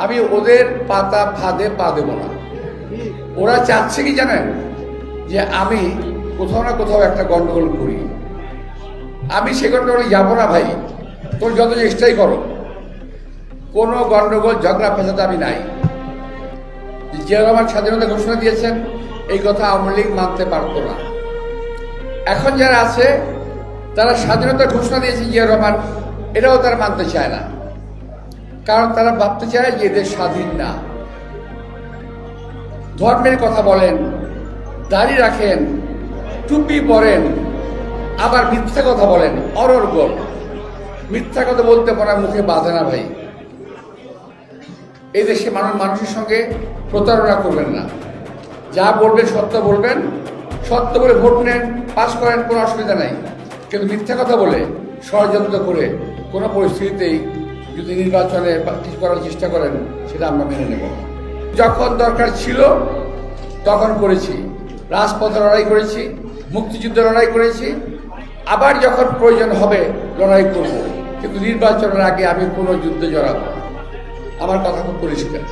আমি ওদের পাতা ফাঁদে পা দেব না। ওরা চাচ্ছে কি জানেন, যে আমি কোথাও না কোথাও একটা গন্ডগোল করি। আমি সে গন্ডগোলে যাবো না ভাই, তোর যত চেষ্টাই করো, কোনো গন্ডগোল ঝগড়া ফেসাতে আমি নাই। জিয়া রহমান স্বাধীনতা ঘোষণা দিয়েছেন, এই কথা আওয়ামী লীগ মানতে পারত না। এখন যারা আছে তারা স্বাধীনতা ঘোষণা দিয়েছে জিয়া রহমান, এটাও তারা মানতে চায় না। কারণ তারা ভাবতে চায় যে এদের স্বাধীন না। ধর্মের কথা বলেন, দাড়ি রাখেন, টুপি পরেন, আবার মিথ্যা কথা বলেন অনর্গল। মিথ্যা কথা বলতে পারা মুখে বাঁধে না ভাই। এই দেশে মানুষের সঙ্গে প্রতারণা করবেন না। যা বলবেন সত্য বলবেন, সত্য বলে ভোট নেন, পাস করেন, কোনো অসুবিধা নাই। কিন্তু মিথ্যা কথা বলে ষড়যন্ত্র করে কোনো পরিস্থিতিতেই যদি নির্বাচনে কিছু করার চেষ্টা করেন, সেটা আমরা মেনে নেব। যখন দরকার ছিল তখন করেছি, রাজপথে লড়াই করেছি, মুক্তিযুদ্ধে লড়াই করেছি, আবার যখন প্রয়োজন হবে লড়াই করব। কিন্তু নির্বাচনের আগে আমি কোনো যুদ্ধে জড়াবো না। আমার কথা খুব পরিষ্কার।